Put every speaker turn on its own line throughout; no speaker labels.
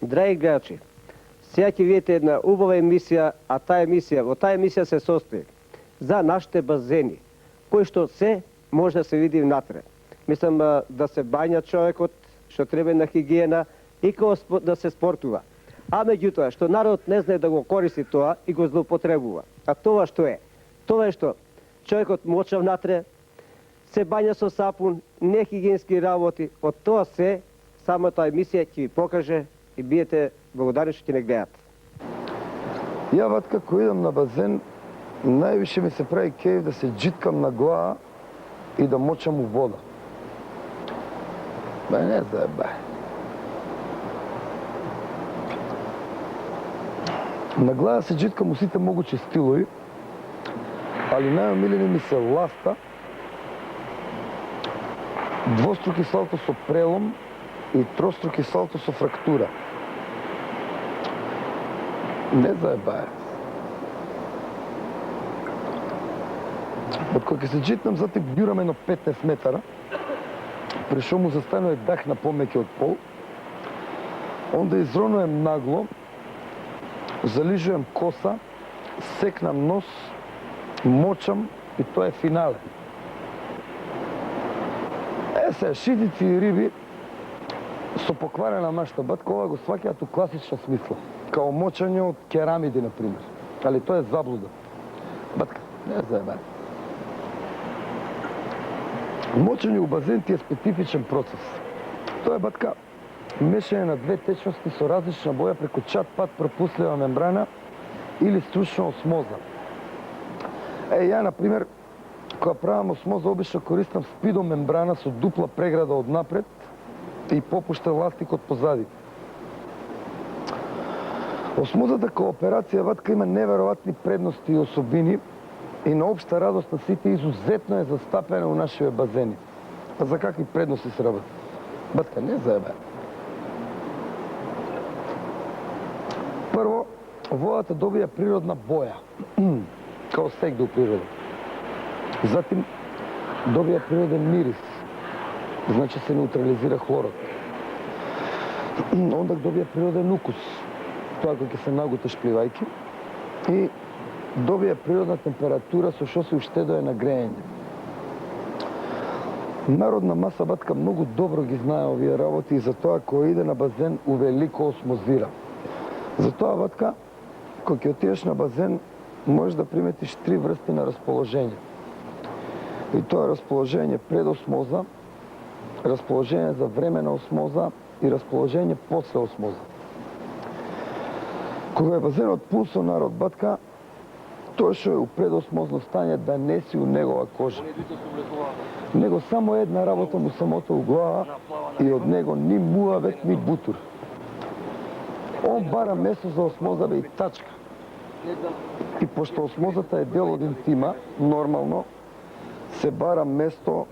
Драги гледачи, сега ќе видите една убава емисија, а во таа емисија се состои за нашите базени, кои што се може да се види внатре. Мислам да се бања човекот, што треба на хигиена и да се спортува. А меѓутоа, што народот не знае да го користи тоа и го злоупотребува. А тоа што е? Тоа е што човекот моча внатре, се бања со сапун, нехигиенски работи, од тоа се самата емисија ќе ви покаже и биете благодарни што ќе не гледате.
Ја ватка кој идам на базен, највише ми се прави кејф да се джиткам на глава и да мочам у вода. Не заебај. На глава се джиткам у сите могучи стилови, али најомилени ми се ласта, двоструки салто со прелом и троструки салто со фрактура. Не заебај. Од кога ќе се джитнам, затим бјурам едно 15 метара, при што му застанува дах на помеќе од пол, онда изронувам нагло, залижувам коса, секнам нос, мочам и тоа е финале. Се, шитици и риби со покварена машта, батко ова го сваќаат у класична смисла, као мочање од керамиди, например. Али тоа е заблуда. Батка, не заебај. Мочање у базен ти е специфичен процес. Тоа е, батка, мешање на две течности со различна боја преку чат-пат пропуслива мембрана или стручна осмоза. Ја, например, кога правам осмоза, обично користам спидомембрана со дупла преграда од напред и попуштен ластик од позади. Осмозата као операција, ватка, има неверојатни предности и особини и на општа радост на сите изузетно е застапена у нашите базени. А за какви предности се работи? Батка, не заебај. Прво, водата добија природна боја, као секде у природа. Затим, добија природен мирис, значи се неутрализира хлорот. Онда добија природен укус, тоа кој ќе се нагутеш пливајки, и добија природна температура со што се уштедува на грејење. Народна маса, батка, многу добро ги знае овие работи и затоа кој иде на базен увелико осмозира. Затоа, батка, кога ќе отидеш на базен, можеш да приметиш 3 врсти на расположење. И тоа расположење пред осмоза, расположење за време на осмоза и расположење после осмоза. Кога е базенот пун со народ, батка, тоа што е у предосмозно стање да не си у негова кожа. Него само една работа му самото у глава и од него ни муавет, ни бутур. Он бара место за осмоза бе и тачка. И пошто осмозата е дел од интима, нормално, се бара место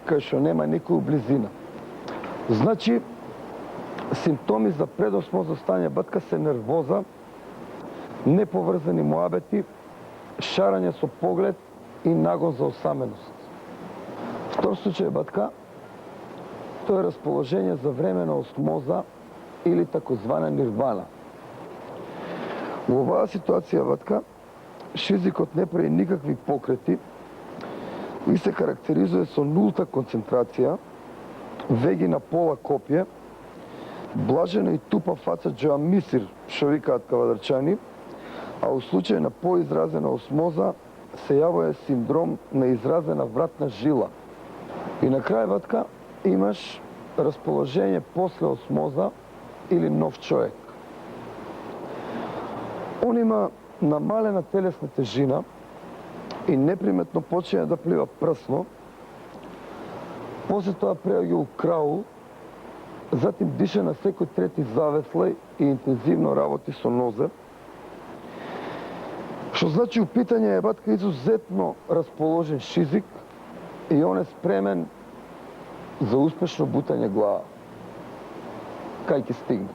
кај што нема никој у близина. Значи, симптоми за предосмозно стање, батка, се нервоза, неповрзани муабети, шарање со поглед и нагон за осаменост. Втор случај, батка, тоа е расположење за време на осмоза или такозвана нирвана. Во оваа ситуација, батка, шизикот не прави никакви покрети и се карактеризуе со нулта концентрација, веги на пола копје, блажена и тупа фаца джоамисир, што викаат кавадарчани, а у случај на поизразена осмоза се јавува синдром на изразена вратна жила. И на крај, батка, имаш расположење после осмоза или нов човек. Он има намалена телесна тежина и неприметно почине да плива прсно, после тоа преаѓа у краул, затим дише на секој трети завеслај и интензивно работи со нозе, што значи у питање е, батка, изузетно расположен шизик и он е спремен за успешно бутање глава. Кај ќе стигне.